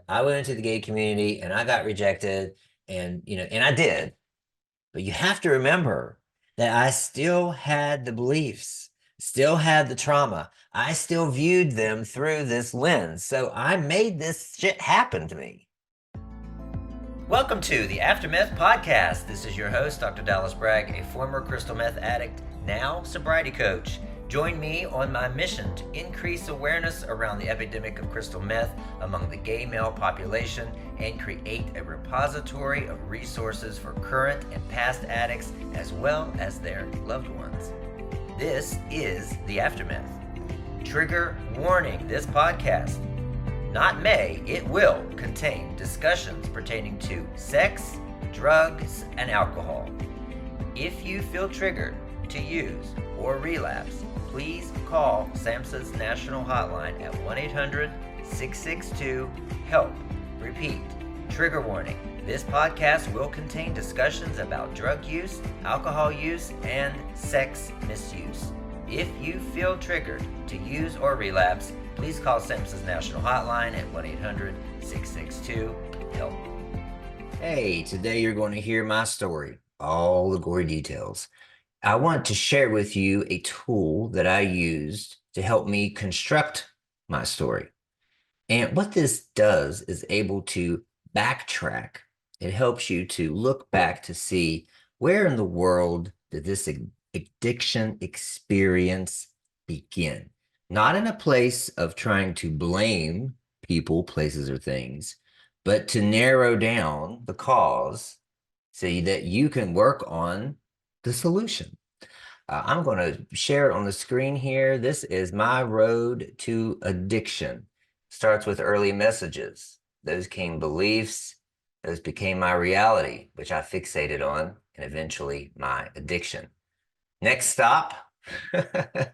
I went into the gay community and I got rejected, and and I did. But you have to remember that I still had the beliefs, still had the trauma. I still viewed them through this lens. So I made this shit happen to me. Welcome to the Aftermeth Podcast. This is your host, Dr. Dallas Bragg, a former crystal meth addict, now sobriety coach. Join me on my mission to increase awareness around the epidemic of crystal meth among the gay male population and create a repository of resources for current and past addicts as well as their loved ones. This is the Aftermeth. Trigger warning: this podcast not may, it will contain discussions pertaining to sex, drugs, and alcohol. If you feel triggered to use or relapse, please call SAMHSA's national hotline at 1-800-662-HELP. Repeat, trigger warning. This podcast will contain discussions about drug use, alcohol use, and sex misuse. If you feel triggered to use or relapse, please call SAMHSA's national hotline at 1-800-662-HELP. Hey, today you're going to hear my story, all the gory details. I want to share with you a tool that I used to help me construct my story. And what this does is able to backtrack. It helps you to look back to see where in the world did this addiction experience begin. Not in a place of trying to blame people, places, or things, but to narrow down the cause so that you can work on the solution. I'm going to share it on the screen here. This is my road to addiction. Starts with early messages. Those came beliefs. Those became my reality, which I fixated on, and eventually my addiction. Next stop,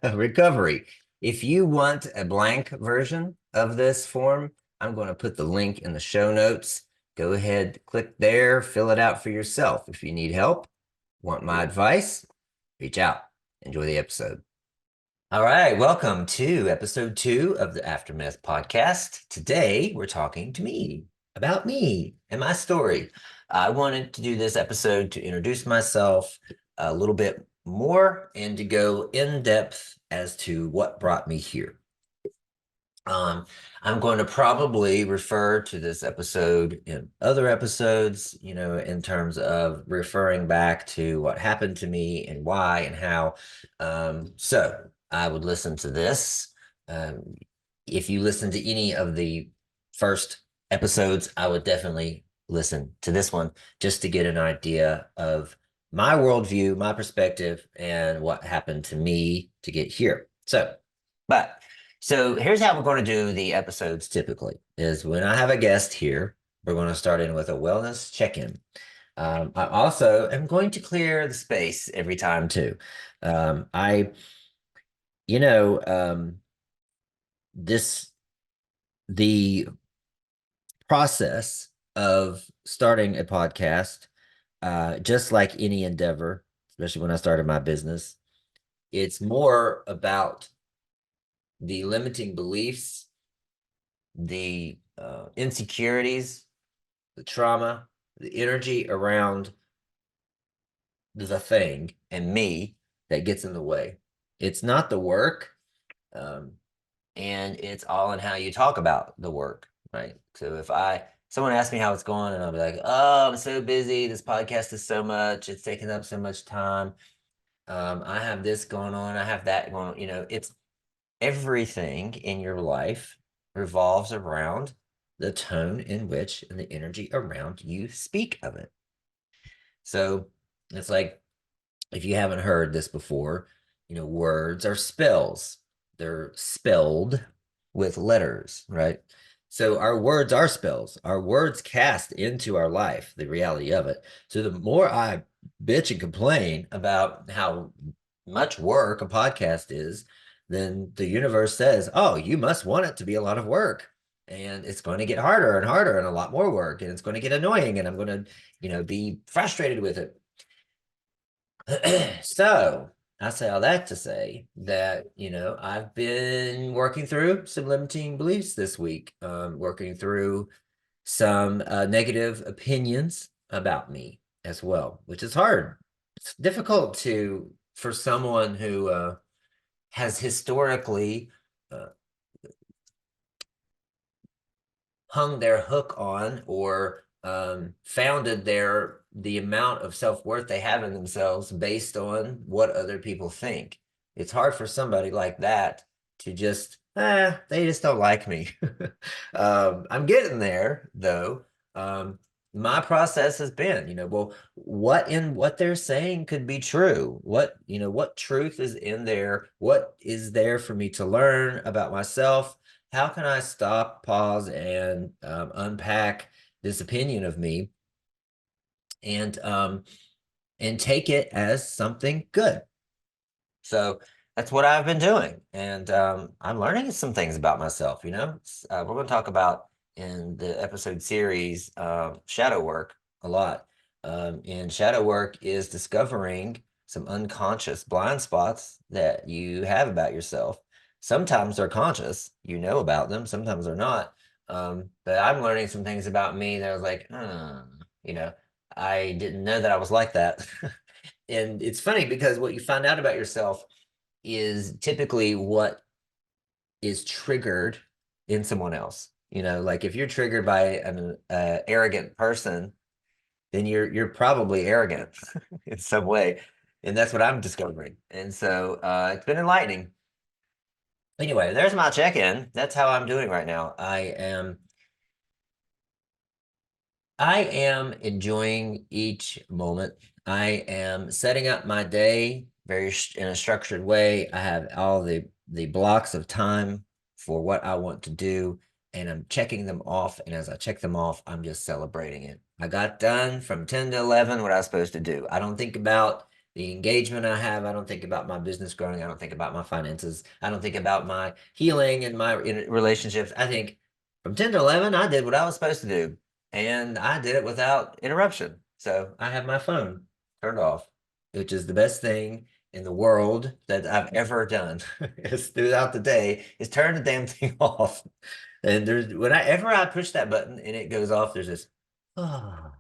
recovery. If you want a blank version of this form, I'm going to put the link in the show notes. Go ahead, click there, fill it out for yourself. If you need help, want my advice, reach out. Enjoy the episode. All right, welcome to episode 2 of the Aftermeth Podcast. Today, we're talking to me, about me and my story. I wanted to do this episode to introduce myself a little bit more and to go in depth as to what brought me here. I'm going to probably refer to this episode in other episodes, in terms of referring back to what happened to me and why and how. So I would listen to this. If you listen to any of the first episodes, I would definitely listen to this one just to get an idea of my worldview, my perspective, and what happened to me to get here. So here's how we're going to do the episodes typically, is when I have a guest here, we're going to start in with a wellness check-in. I also am going to clear the space every time too. The process of starting a podcast, just like any endeavor, especially when I started my business, it's more about the limiting beliefs, the insecurities, the trauma, the energy around the thing and me that gets in the way. It's not the work, and it's all in how you talk about the work, right? So if someone asks me how it's going, and I'll be like, oh, I'm so busy. This podcast is so much. It's taking up so much time. I have this going on. I have that going on. It's everything in your life revolves around the tone in which and the energy around you speak of it. So it's like, if you haven't heard this before, words are spells. They're spelled with letters, right? So our words are spells. Our words cast into our life the reality of it. So the more I bitch and complain about how much work a podcast is, then the universe says, oh, you must want it to be a lot of work. And it's going to get harder and harder and a lot more work. And it's going to get annoying. And I'm going to, be frustrated with it. So I say all that to say that, I've been working through some limiting beliefs this week, working through some negative opinions about me as well, which is hard. It's difficult for someone who has historically uh, hung their hook on or founded the amount of self-worth they have in themselves based on what other people think. It's hard for somebody like that to just, they just don't like me. I'm getting there though. My process has been, well, what in what they're saying could be true? What truth is in there? What is there for me to learn about myself? How can I stop, pause, and unpack this opinion of me and take it as something good? So that's what I've been doing, and I'm learning some things about myself. We're going to talk about in the episode series shadow work a lot. And shadow work is discovering some unconscious blind spots that you have about yourself. Sometimes they're conscious, you know about them. Sometimes they're not. But I'm learning some things about me that I was like, you know, I didn't know that I was like that. And it's funny because what you find out about yourself is typically what is triggered in someone else. Like if you're triggered by an arrogant person, then you're probably arrogant in some way, and that's what I'm discovering. And so it's been enlightening. Anyway, there's my check-in. That's how I'm doing right now. I am enjoying each moment. I am setting up my day in a structured way. I have all the blocks of time for what I want to do, and I'm checking them off. And as I check them off, I'm just celebrating it. I got done from 10 to 11 what I was supposed to do. I don't think about the engagement I have. I don't think about my business growing. I don't think about my finances. I don't think about my healing and my relationships. I think from 10 to 11, I did what I was supposed to do, and I did it without interruption. So I have my phone turned off, which is the best thing in the world that I've ever done. Is throughout the day is turn the damn thing off. And whenever I push that button and it goes off, oh,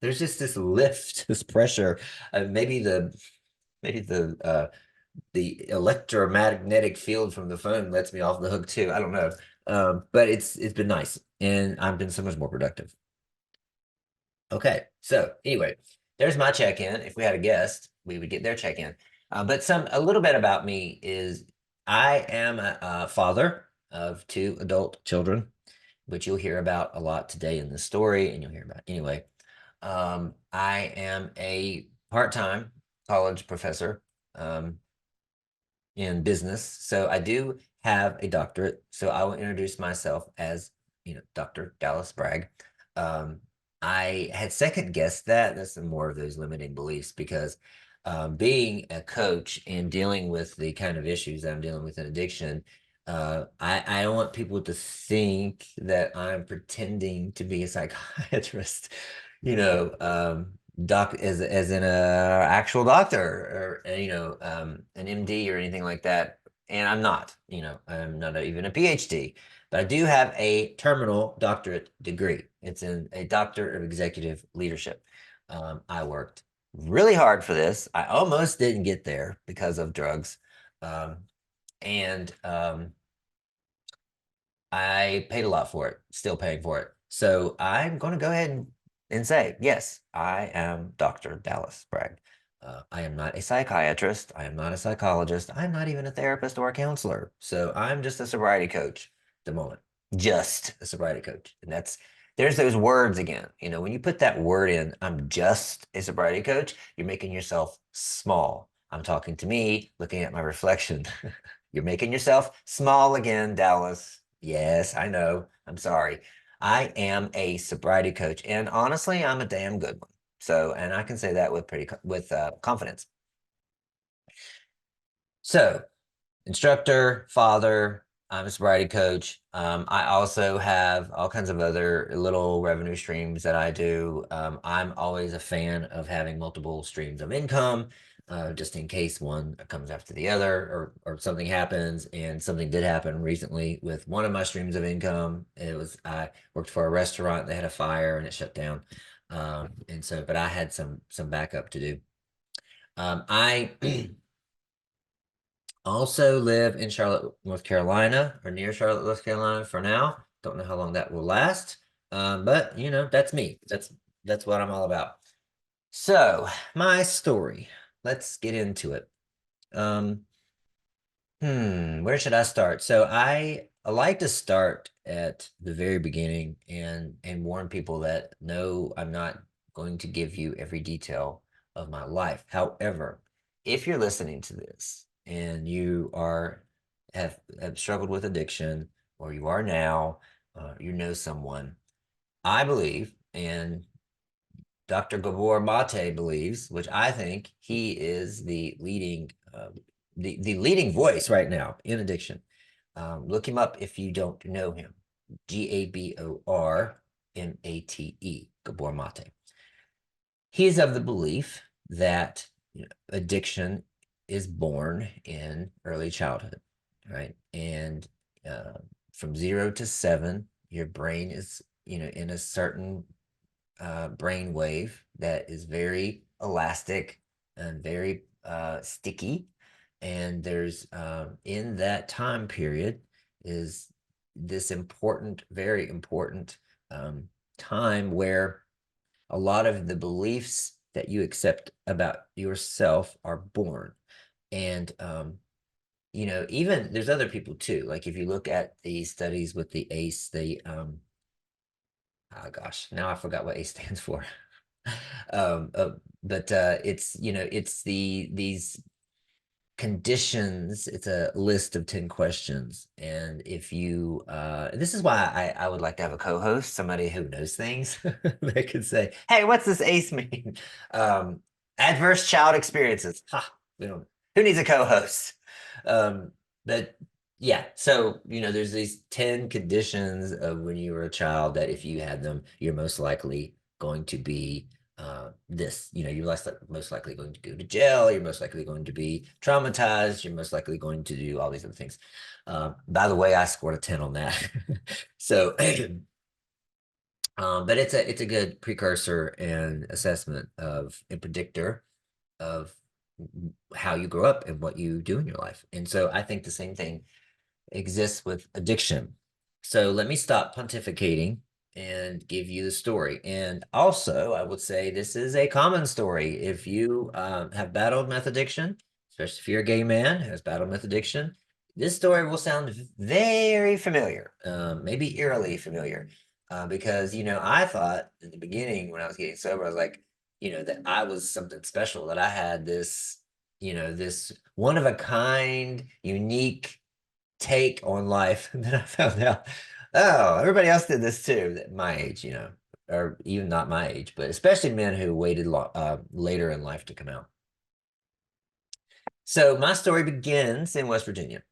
there's just this lift, this pressure. Maybe the electromagnetic field from the phone lets me off the hook too. I don't know. But it's been nice, and I've been so much more productive. Okay, so anyway, there's my check-in. If we had a guest, we would get their check-in. But a little bit about me is I am a father of two adult children, which you'll hear about a lot today in the story, and you'll hear about anyway. I am a part-time college professor in business, so I do have a doctorate. So I will introduce myself as, Dr. Dallas Bragg. I had second guessed that. That's more of those limiting beliefs because being a coach and dealing with the kind of issues that I'm dealing with in addiction, I don't want people to think that I'm pretending to be a psychiatrist, doc as in a actual doctor, or an MD or anything like that. And I'm not. I'm not even a PhD. But I do have a terminal doctorate degree. It's in a doctor of executive leadership. I worked really hard for this. I almost didn't get there because of drugs. And I paid a lot for it, still paying for it. So I'm going to go ahead and say, yes, I am Dr. Dallas Bragg. I am not a psychiatrist. I am not a psychologist. I'm not even a therapist or a counselor. So I'm just a sobriety coach at the moment. Just a sobriety coach. And there's those words again. When you put that word in, I'm just a sobriety coach, you're making yourself small. I'm talking to me, looking at my reflection. You're making yourself small again, Dallas. Yes, I know. I'm sorry. I am a sobriety coach, and honestly, I'm a damn good one. So, and I can say that with confidence. So, instructor, father, I'm a sobriety coach. I also have all kinds of other little revenue streams that I do. I'm always a fan of having multiple streams of income. just in case one comes after the other, or something happens. And something did happen recently with one of my streams of income. It was, I worked for a restaurant, they had a fire and it shut down. And so, but I had some backup to do. I also live in Charlotte, North Carolina, or near Charlotte, North Carolina for now. Don't know how long that will last. But you know, that's me. That's what I'm all about. So, my story. Let's get into it. Um, where should I start? So I like to start at the very beginning and warn people that no, I'm not going to give you every detail of my life. However, if you're listening to this and you have struggled with addiction, or you are now, you know someone, I believe, and Dr. Gabor Mate believes, which I think he is the leading voice right now in addiction. Look him up if you don't know him. Gabormate, Gabor Mate. He is of the belief that, you know, addiction is born in early childhood, right? And from 0 to 7, your brain is, you know, in a certain brain wave that is very elastic and very sticky. And there's in that time period is this important, very important time where a lot of the beliefs that you accept about yourself are born. And you know, even there's other people too. Like if you look at the studies with the ACE, oh gosh, now I forgot what ACE stands for. um, uh, but it's, you know, it's these conditions. It's a list of 10 questions. And if you this is why I would like to have a co-host, somebody who knows things that could say, hey, what's this ACE mean? um Adverse child experiences. We don't, who needs a co-host? um but yeah, so you know, there's these 10 conditions of when you were a child that if you had them, you're most likely going to be this, you know, you're most likely going to go to jail, you're most likely going to be traumatized, you're most likely going to do all these other things. By the way, I scored a 10 on that. So but it's a good precursor and assessment of a predictor of how you grow up and what you do in your life. And so I think the same thing exists with addiction. So let me stop pontificating and give you the story. And also, I would say this is a common story. If you have battled meth addiction, especially if you're a gay man who has battled meth addiction, this story will sound very familiar, maybe eerily familiar, because, you know, I thought in the beginning when I was getting sober, I was like, you know, that I was something special, that I had this, you know, this one of a kind, unique take on life. And then I found out, oh, everybody else did this too, at my age, you know, or even not my age, but especially men who waited later in life to come out. So my story begins in West Virginia.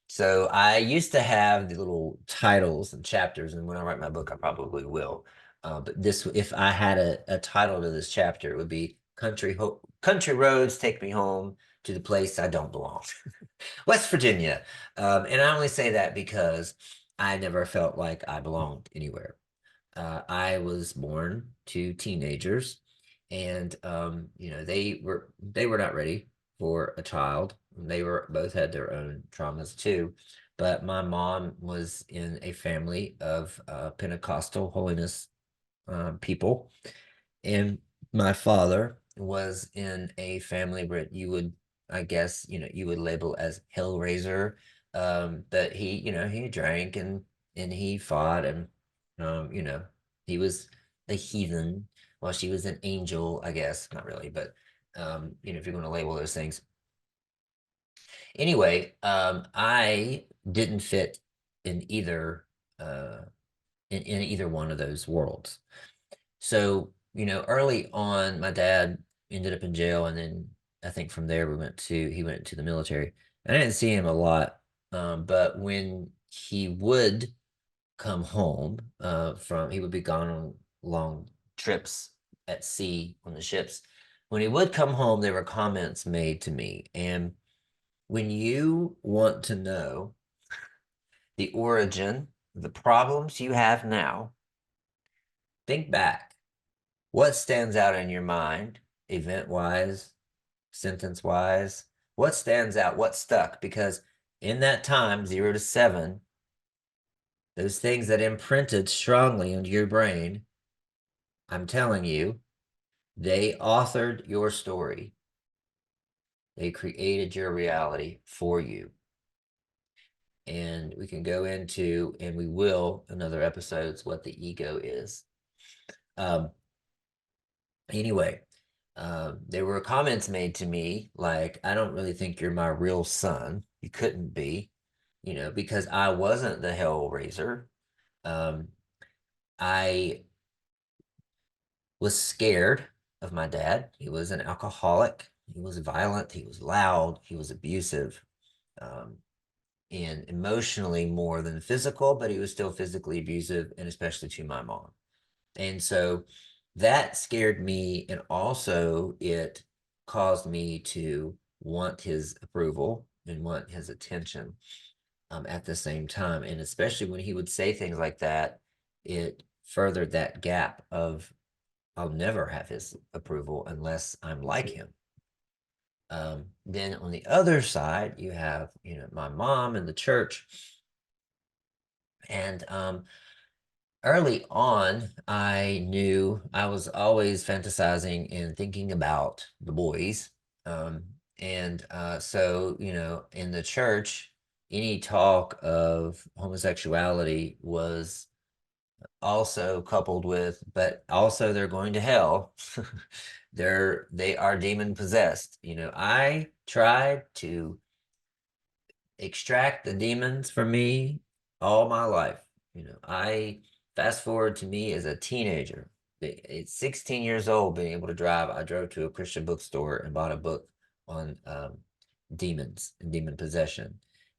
So I used to have the little titles and chapters, and when I write my book, I probably will. But this, if I had a title to this chapter, it would be Country Roads Take Me Home to the Place I Don't Belong. West Virginia. And I only say that because I never felt like I belonged anywhere. I was born to teenagers, and you know, they were not ready for a child. They were both had their own traumas too. But my mom was in a family of Pentecostal holiness people, and my father was in a family where you would, I guess, you know, you would label as hellraiser. But he, you know, he drank and he fought, and you know, he was a heathen while she was an angel, I guess. Not really, but you know, if you're going to label those things. Anyway, I didn't fit in either uh in either one of those worlds. So, you know, early on, my dad ended up in jail, and then I think from there he went to the military. And I didn't see him a lot, but when he would come home he would be gone on long trips at sea on the ships. when he would come home, there were comments made to me. And when you want to know the origin of the problems you have now, think back. What stands out in your mind, event wise, sentence wise? What stands out? What stuck? Because in that time, 0 to 7, those things that imprinted strongly into your brain, I'm telling you, they authored your story. They created your reality for you. And we can go into, and we will in other episodes, what the ego is. Anyway, there were comments made to me like, I don't really think you're my real son. You couldn't be, because I wasn't the hell raiser. I was scared of my dad. He was an alcoholic. He was violent. He was loud. He was abusive. And emotionally more than physical, but he was still physically abusive, and especially to my mom. And so that scared me. And also, it caused me to want his approval and want his attention at the same time. And especially when he would say things like that, it furthered that gap of I'll never have his approval unless I'm like him. Then on the other side, you have, my mom and the church. And early on, I knew I was always fantasizing and thinking about the boys. So, in the church, any talk of homosexuality was also coupled with, but also they're going to hell. They are demon possessed. I tried to extract the demons from me all my life. I fast forward to me as a teenager. At 16 years old, being able to drive, I drove to a Christian bookstore and bought a book on demons and demon possession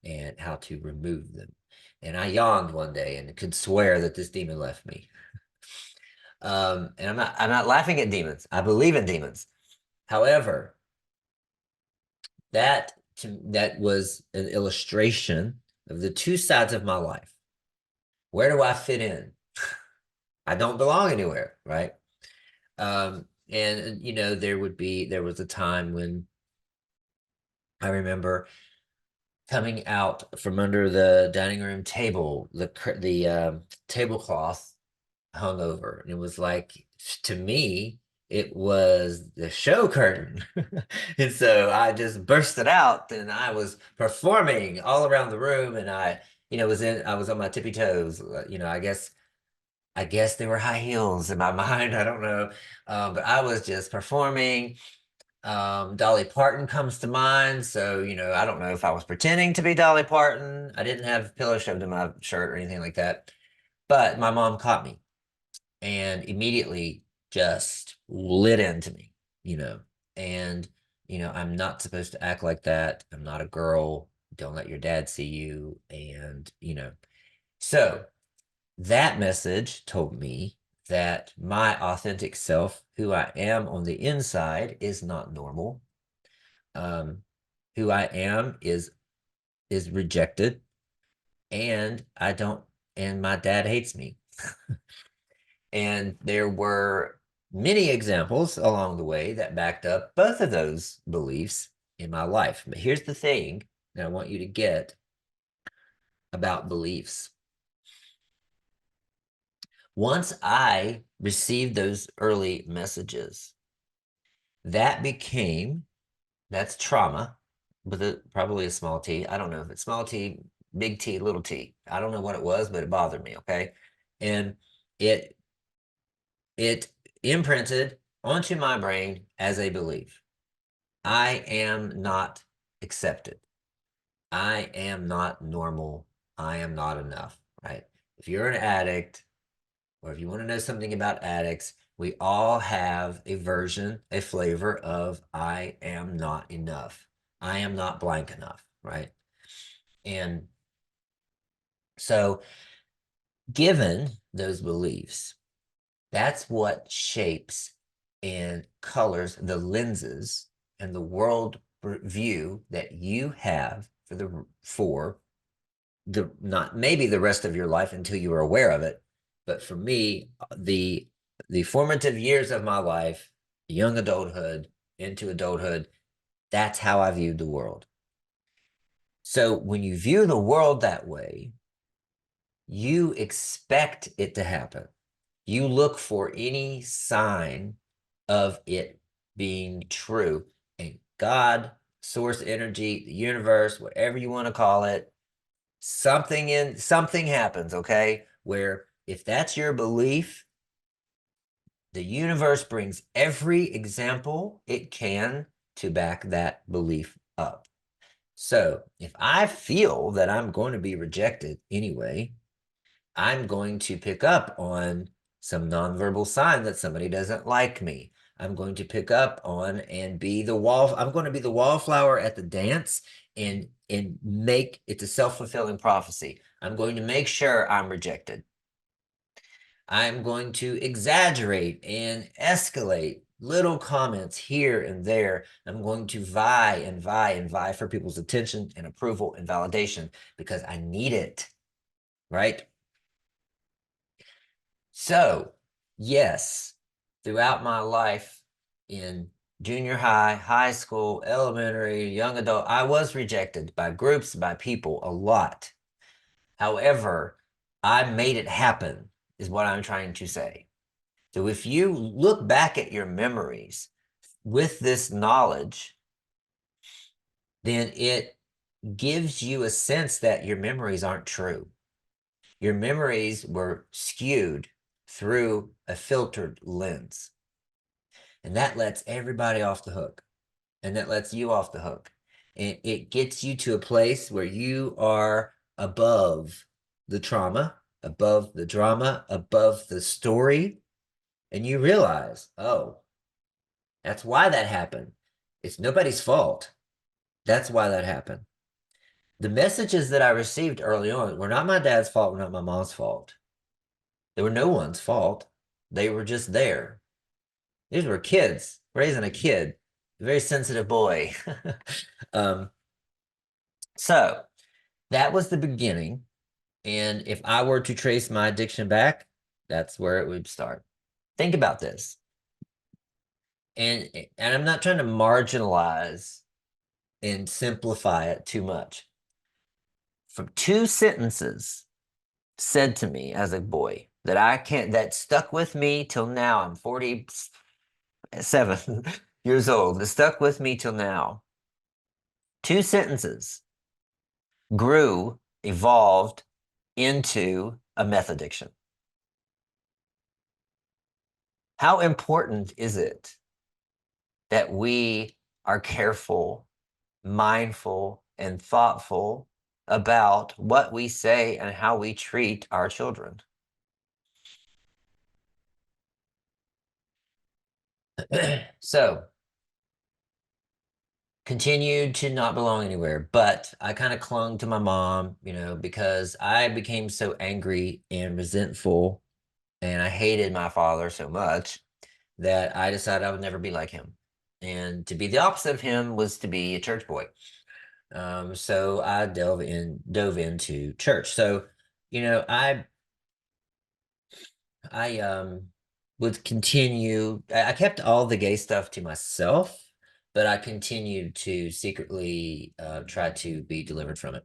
and how to remove them. And I yawned one day and could swear that this demon left me. And I'm not laughing at demons. I believe in demons. However, that was an illustration of the two sides of my life. Where do I fit in? I don't belong anywhere, right? And there was a time when I remember coming out from under the dining room table, the tablecloth hung over, and it was like, to me, it was the show curtain. And so I just bursted out and I was performing all around the room, and I was on my tippy toes. I guess they were high heels in my mind. I don't know. But I was just performing. Dolly Parton comes to mind. So, I don't know if I was pretending to be Dolly Parton. I didn't have pillow shoved in my shirt or anything like that. But my mom caught me and immediately just lit into me, and, I'm not supposed to act like that. I'm not a girl. Don't let your dad see you. And, so that message told me that my authentic self, who I am on the inside, is not normal. Um, who I am is rejected, and I don't, and my dad hates me. And there were many examples along the way that backed up both of those beliefs in my life. But here's the thing that I want you to get about beliefs. Once I received those early messages, that's trauma with probably a small t. I don't know if it's small t, big T, little t. I don't know what it was, but it bothered me. Okay. And it imprinted onto my brain as a belief. I am not accepted. I am not normal. I am not enough, right? If you're an addict, or if you want to know something about addicts, we all have a version, a flavor of I am not enough. I am not blank enough, right? And so, given those beliefs, that's what shapes and colors, the lenses and the world view that you have for the not maybe the rest of your life until you are aware of it. But for me, the formative years of my life, young adulthood into adulthood, that's how I viewed the world. So when you view the world that way, you expect it to happen. You look for any sign of it being true. And God, source energy, the universe, whatever you want to call it, something happens, okay? Where if that's your belief, the universe brings every example it can to back that belief up. So if I feel that I'm going to be rejected anyway, I'm going to pick up on some nonverbal sign that somebody doesn't like me. I'm going to pick up on and be the wall. I'm going to be the wallflower at the dance and make it's a self-fulfilling prophecy. I'm going to make sure I'm rejected. I'm going to exaggerate and escalate little comments here and there. I'm going to vie for people's attention and approval and validation because I need it, right? So, yes, throughout my life in junior high, high school, elementary, young adult, I was rejected by groups, by people a lot. However, I made it happen, is what I'm trying to say. So, if you look back at your memories with this knowledge, then it gives you a sense that your memories aren't true. Your memories were skewed through a filtered lens. And that lets everybody off the hook. And that lets you off the hook. And it gets you to a place where you are above the trauma, above the drama, above the story. And you realize, oh, that's why that happened. It's nobody's fault. That's why that happened. The messages that I received early on were not my dad's fault, were not my mom's fault. They were no one's fault. They were just there. These were kids raising a kid, a very sensitive boy. um, so that was the beginning. And if I were to trace my addiction back, that's where it would start. Think about this. And I'm not trying to marginalize and simplify it too much. From two sentences said to me as a boy that stuck with me till now. I'm 47 years old. That stuck with me till now. Two sentences grew, evolved into a meth addiction. How important is it that we are careful, mindful, and thoughtful about what we say and how we treat our children? So, continued to not belong anywhere, but I kind of clung to my mom, because I became so angry and resentful and I hated my father so much that I decided I would never be like him. And to be the opposite of him was to be a church boy. So I dove into church. So, I would continue. I kept all the gay stuff to myself, but I continued to secretly try to be delivered from it.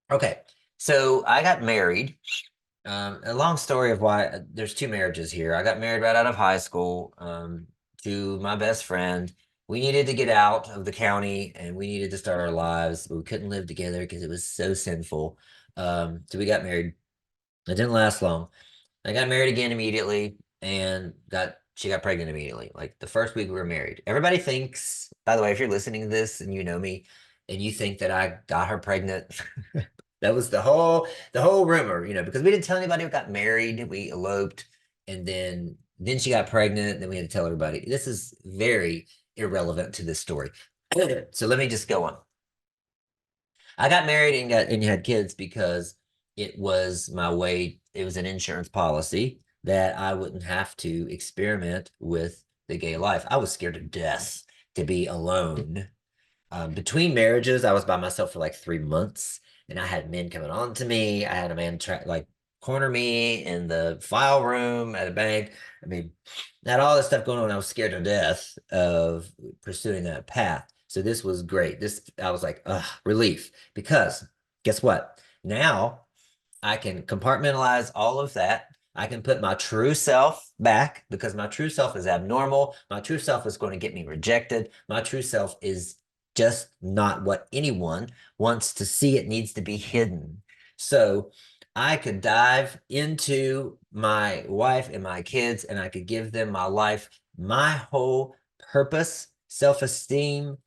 Okay, so I got married. A long story of why there's two marriages here. I got married right out of high school to my best friend. We needed to get out of the county and we needed to start our lives, but we couldn't live together because it was so sinful. So we got married. It didn't last long. I got married again immediately and she got pregnant immediately. Like the first week we were married. Everybody thinks, by the way, if you're listening to this and you know me and you think that I got her pregnant, that was the whole rumor, because we didn't tell anybody we got married, we eloped, and then she got pregnant, and then we had to tell everybody. This is very irrelevant to this story. So let me just go on. I got married and had kids because it was my way. It was an insurance policy that I wouldn't have to experiment with the gay life. I was scared to death to be alone. Between marriages, I was by myself for like 3 months, and I had men coming on to me. I had a man try like corner me in the file room at a bank. I mean, I had all this stuff going on. I was scared to death of pursuing that path. So this was great. This I was like, relief. Because guess what? Now I can compartmentalize all of that. I can put my true self back because my true self is abnormal. My true self is going to get me rejected. My true self is just not what anyone wants to see. It needs to be hidden. So I could dive into my wife and my kids, and I could give them my life, my whole purpose, self esteem,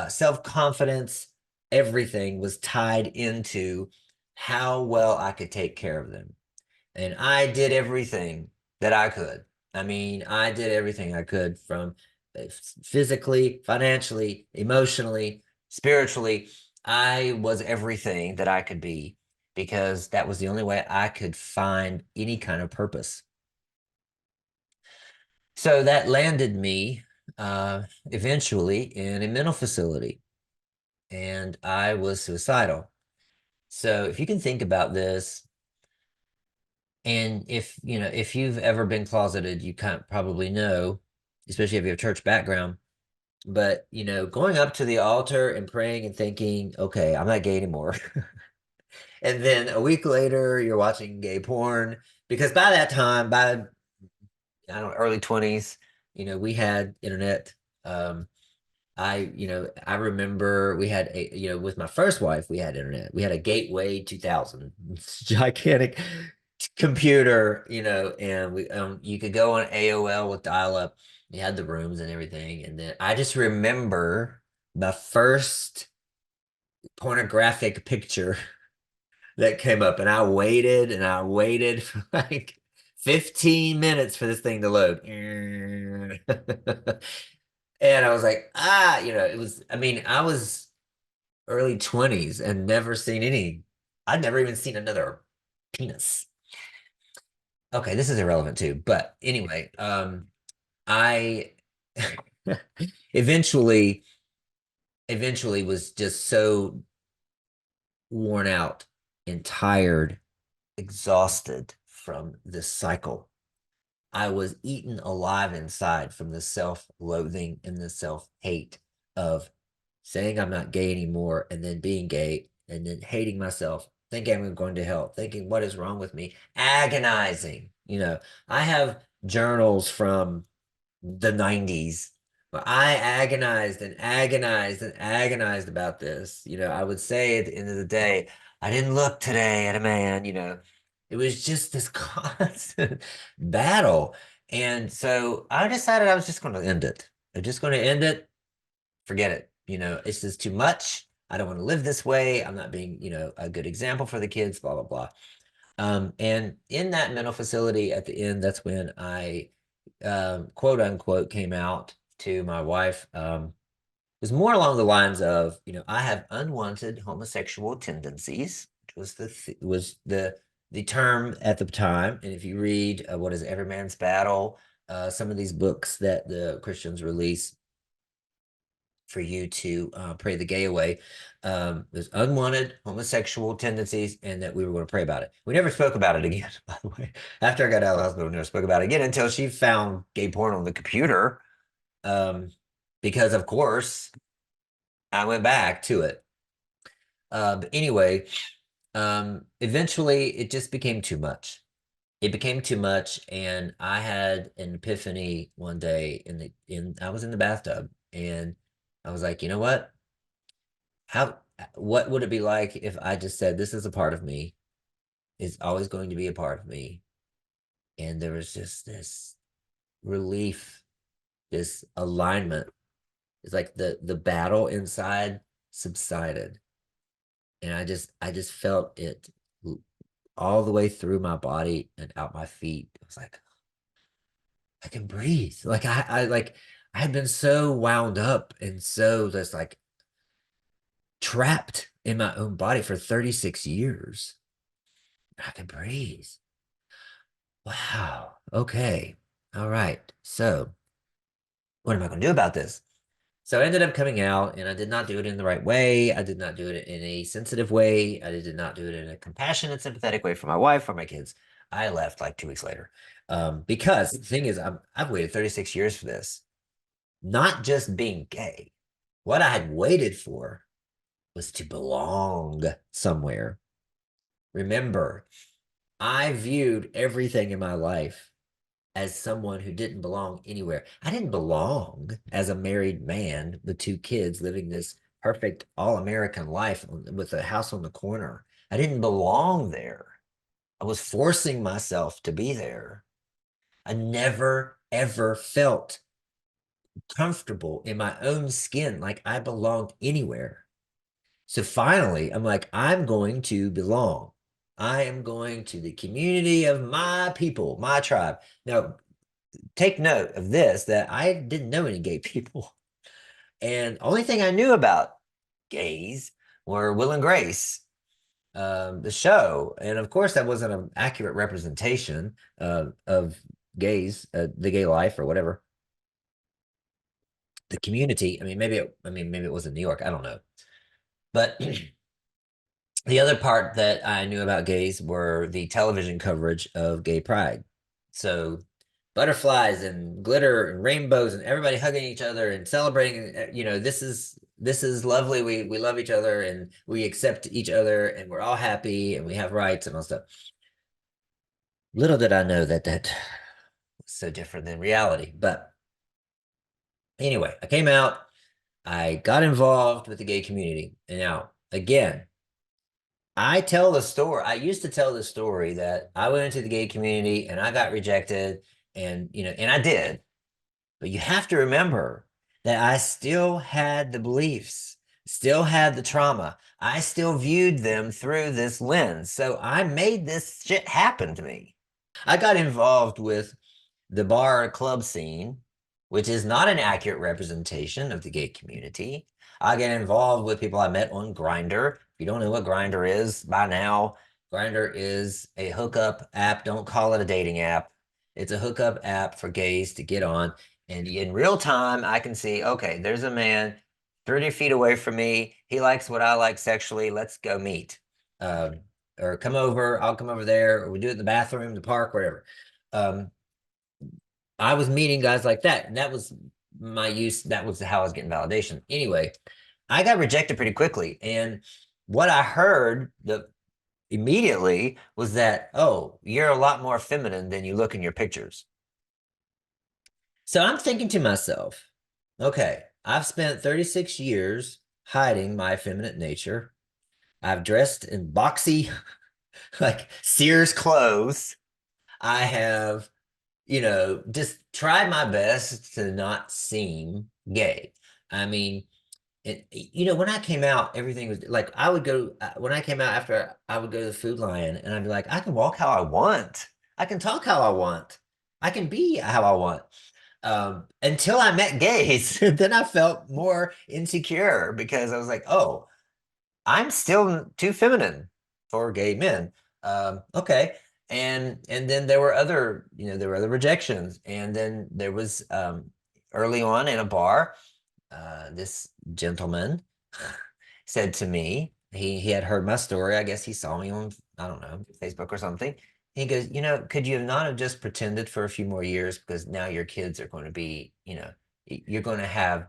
self confidence, everything was tied into how well I could take care of them. And I did everything that I could. I mean, I did everything I could from physically, financially, emotionally, spiritually. I was everything that I could be because that was the only way I could find any kind of purpose. So that landed me eventually in a mental facility, and I was suicidal. So if you can think about this, and if you know, if you've ever been closeted, you kind of probably know, especially if you have a church background. But going up to the altar and praying and thinking, okay, I'm not gay anymore. And then a week later, you're watching gay porn because by that time, by I don't know, early 20s, we had internet. Um, I remember we had with my first wife, we had internet. We had a Gateway 2000, gigantic computer, and you could go on AOL with dial-up. You had the rooms and everything. And then I just remember the first pornographic picture that came up, and I waited for like 15 minutes for this thing to load. And I was like, it was, I mean, I was early 20s and never seen I'd never even seen another penis. Okay, this is irrelevant too. But anyway, I eventually, eventually was just so worn out and tired, exhausted from this cycle. I was eaten alive inside from the self-loathing and the self-hate of saying I'm not gay anymore and then being gay and then hating myself, thinking I'm going to hell, thinking what is wrong with me, agonizing. I have journals from the 90s where I agonized and agonized and agonized about this. I would say at the end of the day, I didn't look today at a man. It was just this constant battle. And so I decided I was just going to end it. I'm just going to end it. Forget it. It's just too much. I don't want to live this way. I'm not being, a good example for the kids, blah, blah, blah. And in that mental facility at the end, that's when I, quote unquote, came out to my wife. It was more along the lines of, I have unwanted homosexual tendencies, which was the term at the time. And if you read what is Every Man's Battle, some of these books that the Christians release for you to pray the gay away. There's unwanted homosexual tendencies, and that we were going to pray about it. We never spoke about it again, by the way. After I got out of the hospital, we never spoke about it again until she found gay porn on the computer. Because of course I went back to it. But anyway, eventually it just became too much. It became too much, and I had an epiphany one day I was in the bathtub, and I was like, you know what? What would it be like if I just said, this is a part of me, it's always going to be a part of me? And there was just this relief, this alignment. It's like the battle inside subsided. And I just felt it all the way through my body and out my feet. It was like, I can breathe. Like I had been so wound up and so just like trapped in my own body for 36 years. I can breathe. Wow. okay, all right. So what am I going to do about this? So I ended up coming out and I did not do it in the right way. I did not do it in a sensitive way. I did not do it in a compassionate, sympathetic way for my wife, for my kids. I left like 2 weeks later. Because the thing is, I've waited 36 years for this, not just being gay. What I had waited for was to belong somewhere. Remember, I viewed everything in my life as someone who didn't belong anywhere. I didn't belong as a married man with 2 kids living this perfect all-American life with a house on the corner. I didn't belong there. I was forcing myself to be there. I never, ever felt comfortable in my own skin, like I belonged anywhere. So finally, I'm like, I'm going to belong. I am going to the community of my people, my tribe. Now, take note of this, that I didn't know any gay people. And only thing I knew about gays were Will and Grace, the show. And of course, that wasn't an accurate representation of gays, the gay life or whatever. The community. Maybe it was in New York. I don't know. But the other part that I knew about gays were the television coverage of gay pride. So butterflies and glitter and rainbows and everybody hugging each other and celebrating. This is lovely. We love each other and we accept each other and we're all happy and we have rights and all stuff. Little did I know that was so different than reality. But anyway, I came out. I got involved with the gay community. And now, again, I tell the story. I used to tell the story that I went into the gay community and I got rejected, and I did. But you have to remember that I still had the beliefs, still had the trauma. I still viewed them through this lens. So I made this shit happen to me. I got involved with the bar club scene, which is not an accurate representation of the gay community. I get involved with people I met on Grindr. If you don't know what Grindr is by now, Grindr is a hookup app. Don't call it a dating app. It's a hookup app for gays to get on. And in real time, I can see, okay, there's a man 30 feet away from me. He likes what I like sexually. Let's go meet. Or come over, I'll come over there, or we do it in the bathroom, the park, whatever. I was meeting guys like that, and that was my use. That was how I was getting validation. Anyway, I got rejected pretty quickly, and what I heard immediately was that, oh, you're a lot more feminine than you look in your pictures. So I'm thinking to myself, okay, I've spent 36 years hiding my effeminate nature. I've dressed in boxy, like Sears clothes. I have just tried my best to not seem gay. I mean, when I came out, everything was like I would go when I came out after I would go to the Food Lion and I'd be like, I can walk how I want. I can talk how I want. I can be how I want. Until I met gays, then I felt more insecure because I was like, oh, I'm still too feminine for gay men. Okay. And then there were other rejections. And then there was early on in a bar, this gentleman said to me, he had heard my story. I guess he saw me on, I don't know, Facebook or something. He goes, could you not have just pretended for a few more years because now your kids are going to be, you're going to have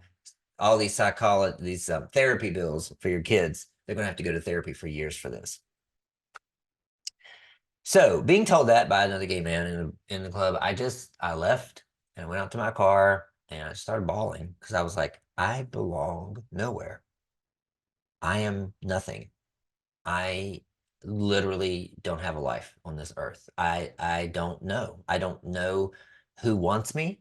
all these therapy bills for your kids. They're going to have to go to therapy for years for this. So being told that by another gay man in the club, I left and I went out to my car and I started bawling because I was like, I belong nowhere. I am nothing. I literally don't have a life on this earth. I don't know. I don't know who wants me.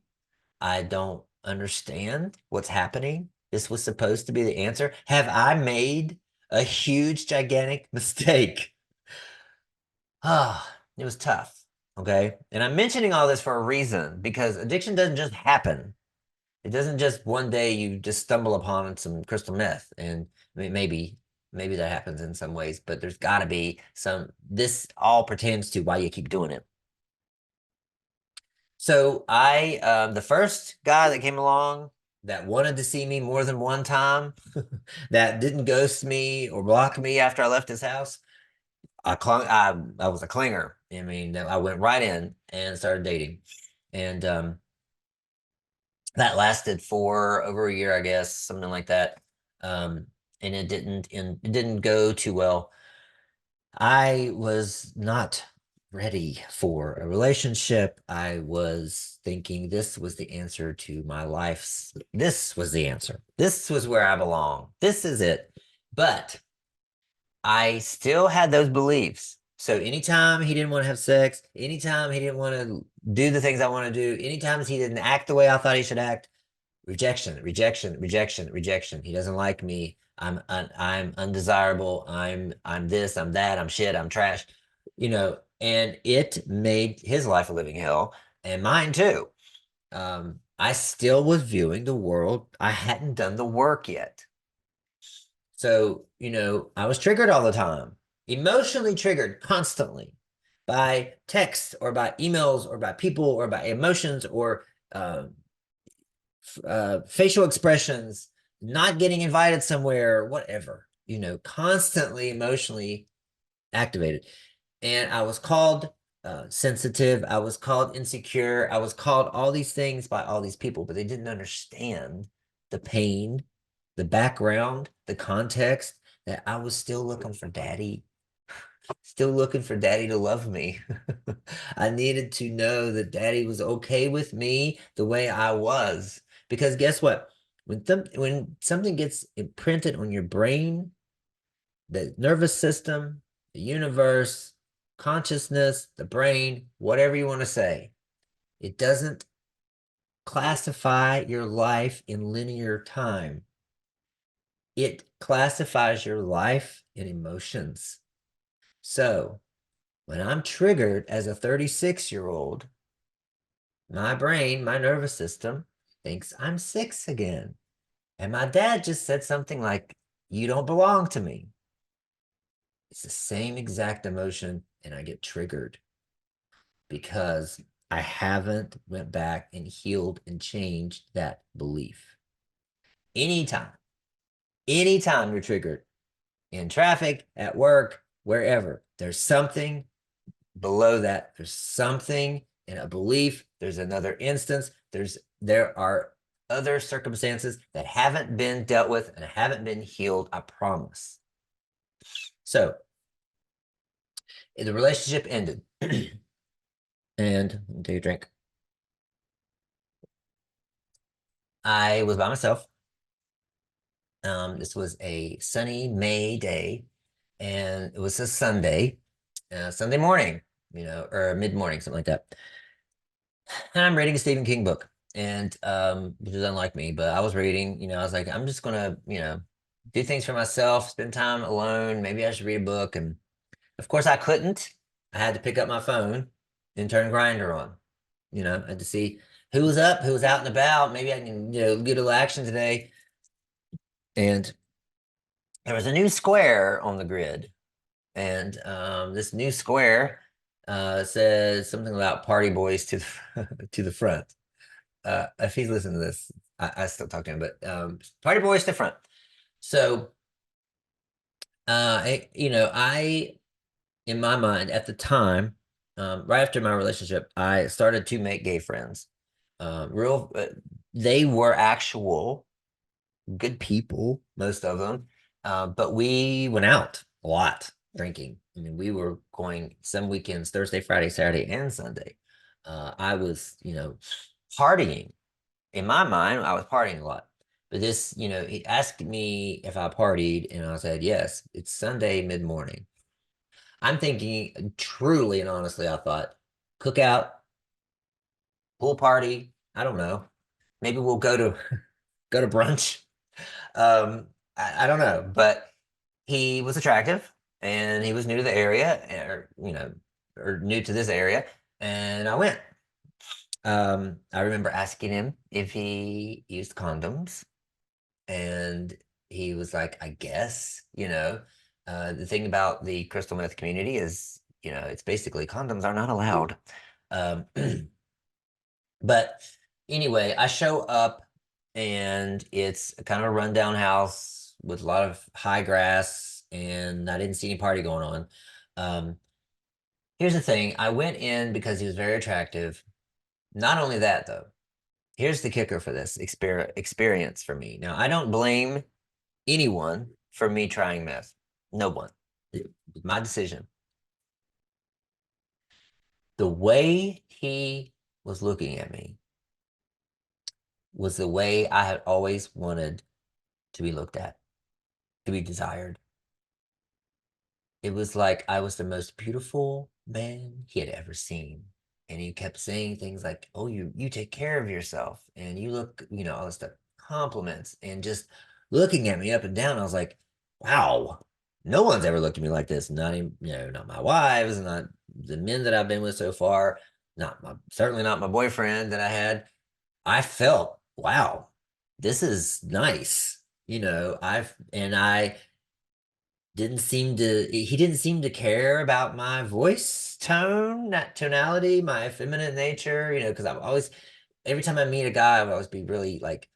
I don't understand what's happening. This was supposed to be the answer. Have I made a huge, gigantic mistake? Ah, it was tough. Okay. And I'm mentioning all this for a reason because addiction doesn't just happen. It doesn't just one day you just stumble upon some crystal meth. And maybe that happens in some ways, but there's got to be this all pertains to why you keep doing it. So the first guy that came along that wanted to see me more than one time, that didn't ghost me or block me after I left his house, I was a clinger. I mean, I went right in and started dating. And that lasted for over a year, I guess, something like that. Um, and it didn't go too well. I was not ready for a relationship. I was thinking this was the answer to my life's. This was the answer. This was where I belong. This is it. But I still had those beliefs. So anytime he didn't want to have sex, anytime he didn't want to do the things I want to do, anytime he didn't act the way I thought he should act, rejection, rejection, rejection, rejection. He doesn't like me. I'm undesirable. I'm this, I'm that, I'm shit, I'm trash. And it made his life a living hell and mine too. I still was viewing the world. I hadn't done the work yet. So, I was triggered all the time, emotionally triggered constantly by text or by emails or by people or by emotions or facial expressions, not getting invited somewhere, whatever, constantly emotionally activated. And I was called sensitive. I was called insecure. I was called all these things by all these people, but they didn't understand the pain, the background, the context, that I was still looking for daddy, still looking for daddy to love me. I needed to know that daddy was okay with me the way I was. Because guess what? When something gets imprinted on your brain, the nervous system, the universe, consciousness, the brain, whatever you want to say, it doesn't classify your life in linear time. It classifies your life in emotions. So when I'm triggered as a 36-year-old, my brain, my nervous system thinks I'm 6 again. And my dad just said something like, "You don't belong to me." It's the same exact emotion, and I get triggered because I haven't went back and healed and changed that belief. Anytime, anytime you're triggered in traffic, at work, wherever, there's something below that. There's something in a belief. There's another instance. There are other circumstances that haven't been dealt with and haven't been healed, I promise. So the relationship ended. And take a drink. I was by myself. This was a sunny May day, and it was a Sunday, Sunday morning, or mid-morning, something like that. And I'm reading a Stephen King book, and which is unlike me, but I was reading. I was like, I'm just gonna, do things for myself, spend time alone. Maybe I should read a book, and of course I couldn't. I had to pick up my phone and turn Grinder on. I had to see who was up, who was out and about. Maybe I can, get a little action today. And there was a new square on the grid. And this new square says something about party boys to the, to the front. If he's listening to this, I still talk to him, but party boys to front. So, I, in my mind at the time, right after my relationship, I started to make gay friends. They were actual good people, most of them. But we went out a lot drinking. I mean, we were going some weekends, Thursday, Friday, Saturday, and Sunday. I was, partying. In my mind, I was partying a lot. But this, he asked me if I partied, and I said, yes, it's Sunday mid-morning. I'm thinking truly and honestly, I thought, cookout, pool party, I don't know. Maybe we'll go to go to brunch. Um, I don't know, but he was attractive and he was new to the area or new to this area. And I went. I remember asking him if he used condoms, and he was like, I guess, the thing about the crystal meth community is, it's basically condoms are not allowed. Um, But anyway, I show up and it's kind of a rundown house with a lot of high grass, and I didn't see any party going on. Um, Here's the thing. I went in because he was very attractive. Not only that, though, here's the kicker for this experience for me. Now, I don't blame anyone for me trying meth. No one. It was my decision. The way he was looking at me was the way I had always wanted to be looked at, to be desired. It was like I was the most beautiful man he had ever seen. And he kept saying things like, "Oh, you take care of yourself and you look, all this stuff, compliments," and just looking at me up and down. I was like, wow, no one's ever looked at me like this. Not even, not my wives, not the men that I've been with so far, certainly not my boyfriend that I had. I felt, wow, this is nice. I he didn't seem to care about my voice tone, that tonality, my feminine nature, because I'm always, every time I meet a guy, I would always be really like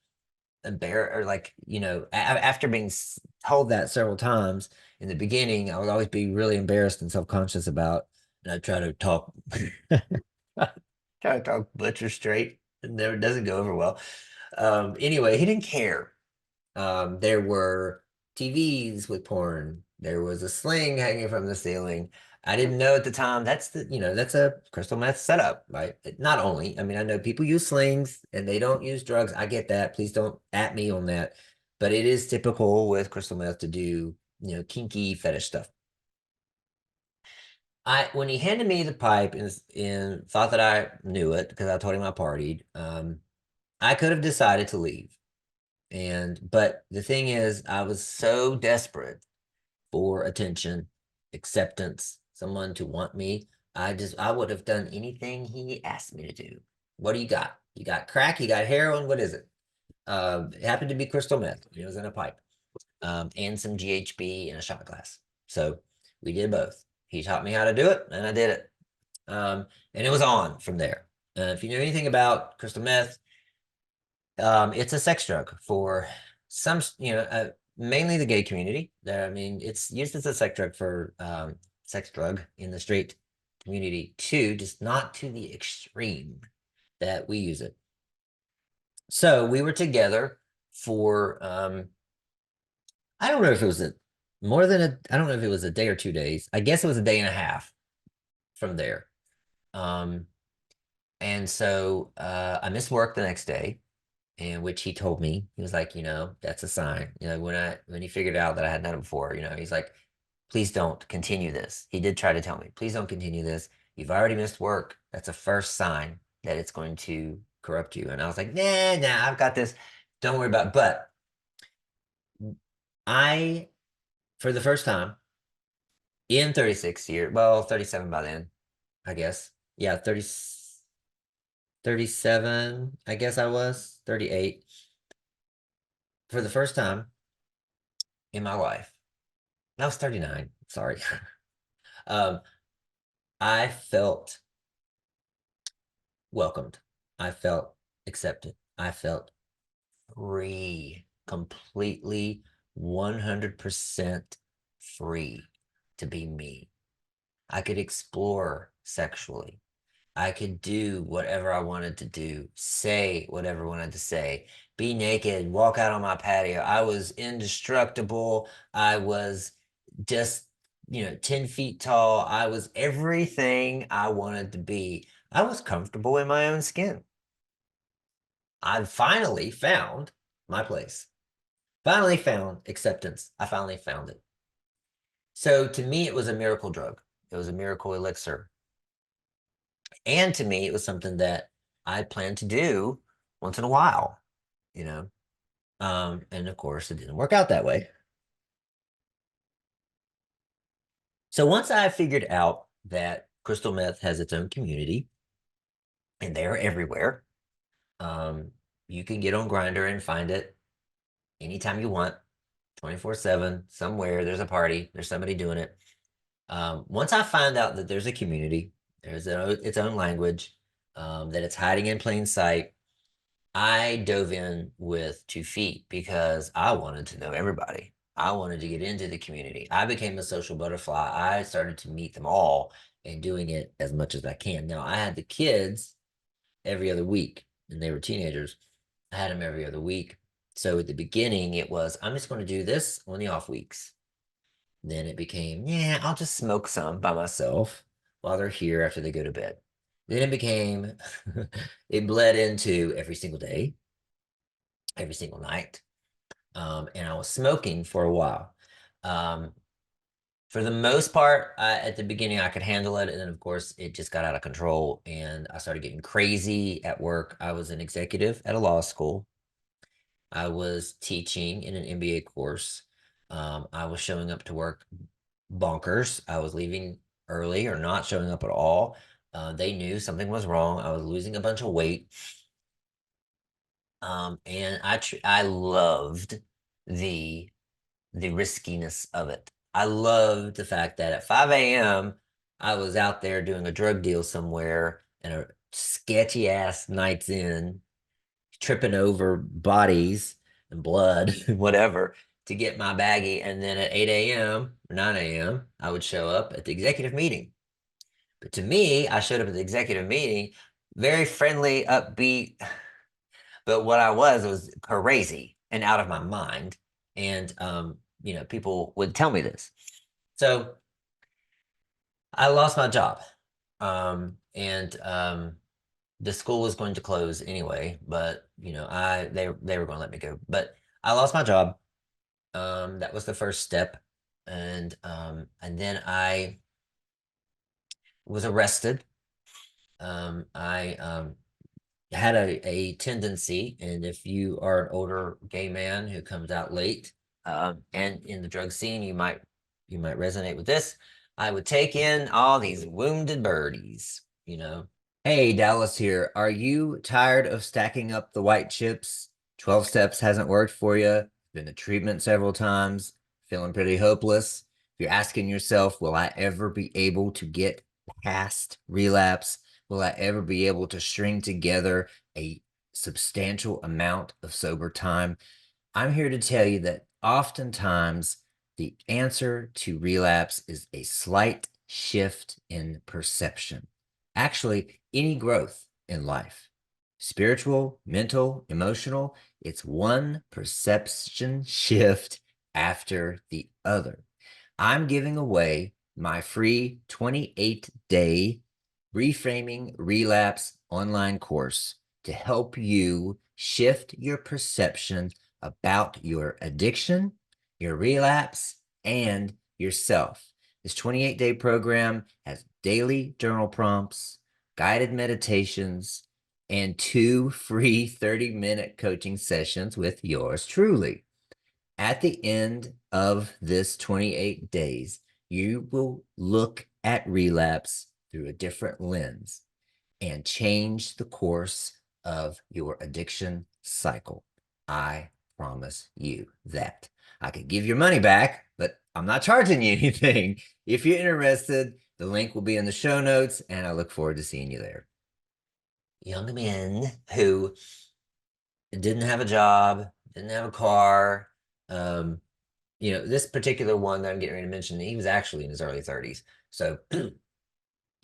embarrassed, or like, after being told that several times in the beginning, I would always be really embarrassed and self-conscious about, and I try to talk, try to talk butcher straight. It never doesn't go over well. Anyway, he didn't care. There were TVs with porn. There was a sling hanging from the ceiling. I didn't know at the time that's a crystal meth setup, right? Not only, I mean, I know people use slings and they don't use drugs. I get that. Please don't at me on that. But it is typical with crystal meth to do, kinky fetish stuff. When he handed me the pipe and thought that I knew it because I told him I partied, I could have decided to leave. But the thing is, I was so desperate for attention, acceptance, someone to want me. I would have done anything he asked me to do. What do you got? You got crack? You got heroin? What is it? It happened to be crystal meth. It was in a pipe, and some GHB in a shot glass. So we did both. He taught me how to do it, and I did it. And it was on from there. If you know anything about crystal meth, it's a sex drug for some, mainly the gay community. I mean, it's used as a sex drug in the straight community too, just not to the extreme that we use it. So we were together for, I don't know if it was I don't know if it was a day or 2 days. I guess it was a day and a half from there. Um, and so I missed work the next day. In which he told me, he was like, that's a sign. When he figured out that I had done it before, he's like, please don't continue this. He did try to tell me, please don't continue this. You've already missed work. That's a first sign that it's going to corrupt you. And I was like, nah, I've got this. Don't worry about it. But I, for the first time in 36 years, well, 37 by then, I guess. Yeah, 37, I guess I was 38. For the first time in my life, I was 39. Sorry. um, I felt welcomed. I felt accepted. I felt free, completely 100% free to be me. I could explore sexually. I could do whatever I wanted to do, say whatever I wanted to say, be naked, walk out on my patio. I was indestructible. I was just, 10 feet tall. I was everything I wanted to be. I was comfortable in my own skin. I finally found my place. Finally found acceptance. I finally found it. So to me, it was a miracle drug. It was a miracle elixir. And to me, it was something that I planned to do once in a while, you know. And of course, it didn't work out that way. So once I figured out that crystal meth has its own community and they're everywhere, um, you can get on Grinder and find it anytime you want, 24/7, somewhere. There's a party, there's somebody doing it. Once I find out that there's a community, its own language, that it's hiding in plain sight. I dove in with 2 feet because I wanted to know everybody. I wanted to get into the community. I became a social butterfly. I started to meet them all and doing it as much as I can. Now, I had the kids every other week, and they were teenagers. I had them every other week. So at the beginning, it was, I'm just going to do this on the off weeks. Then it became, yeah, I'll just smoke some by myself while they're here after they go to bed. Then it became, it bled into every single day, every single night. And I was smoking for a while. Um, for the most part, at the beginning, I could handle it. And then, of course, it just got out of control and I started getting crazy at work. I was an executive at a law school. I was teaching in an MBA course. I was showing up to work bonkers. I was leaving early or not showing up at all. They knew something was wrong. I was losing a bunch of weight. And I loved the riskiness of it. I loved the fact that at 5 a.m. I was out there doing a drug deal somewhere and a sketchy ass night's in, tripping over bodies and blood, whatever, to get my baggie. And then at 8 a.m. or 9 a.m., I would show up at the executive meeting. But to me, I showed up at the executive meeting, very friendly, upbeat. But what I was crazy and out of my mind. And, people would tell me this. So I lost my job. And the school was going to close anyway, but they were going to let me go. But I lost my job. That was the first step. And then I was arrested. I had a tendency, and if you are an older gay man who comes out late, and in the drug scene, you might resonate with this. I would take in all these wounded birdies. Hey, Dallas here. Are you tired of stacking up the white chips? 12 steps hasn't worked for you. Been to treatment several times, feeling pretty hopeless. You're asking yourself, will I ever be able to get past relapse? Will I ever be able to string together a substantial amount of sober time? I'm here to tell you that oftentimes the answer to relapse is a slight shift in perception. Actually, any growth in life, spiritual, mental, emotional, it's one perception shift after the other. I'm giving away my free 28-day reframing relapse online course to help you shift your perception about your addiction, your relapse, and yourself. This 28-day program has daily journal prompts, guided meditations, and 2 free 30-minute coaching sessions with yours truly. At the end of this 28 days, you will look at relapse through a different lens and change the course of your addiction cycle. I promise you that. I could give your money back, but I'm not charging you anything. If you're interested, the link will be in the show notes, and I look forward to seeing you there. Young men who didn't have a job, didn't have a car. This particular one that I'm getting ready to mention, he was actually in his early 30s. So didn't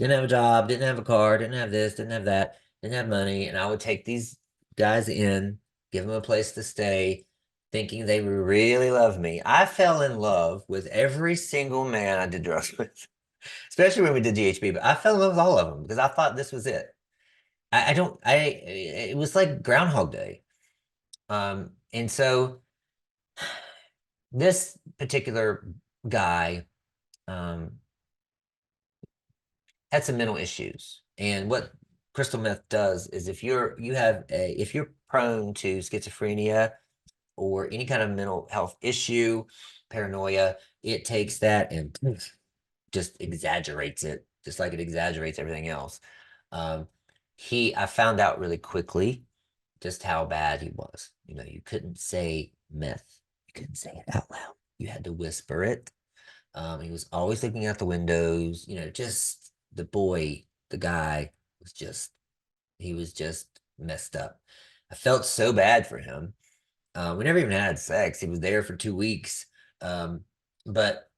have a job, didn't have a car, didn't have this, didn't have that, didn't have money. And I would take these guys in, give them a place to stay, thinking they would really love me. I fell in love with every single man I did drugs with, especially when we did GHB, but I fell in love with all of them because I thought this was it. It was like Groundhog Day. And so this particular guy, had some mental issues. And what crystal meth does is if you're prone to schizophrenia or any kind of mental health issue, paranoia, it takes that and just exaggerates it, just like it exaggerates everything else. Um, I found out really quickly just how bad he was. You couldn't say meth. You couldn't say it out loud. You had to whisper it. He was always looking out the windows, just the guy was just He was just messed up. I felt so bad for him. We never even had sex. He was there for 2 weeks. But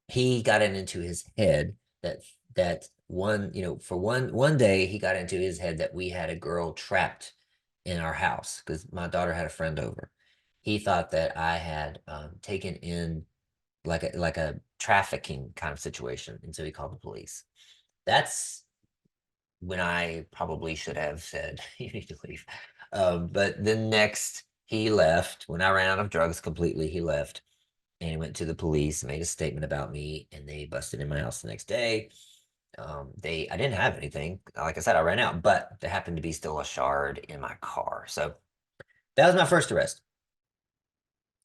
he got it into his head that one, for one day he got into his head that we had a girl trapped in our house because my daughter had a friend over. He thought that I had taken in like a trafficking kind of situation, and so he called the police. That's when I probably should have said, "You need to leave." But then next he left when I ran out of drugs completely. He left and he went to the police, made a statement about me, and they busted in my house the next day. I didn't have anything. Like I said, I ran out, but there happened to be still a shard in my car. So that was my first arrest.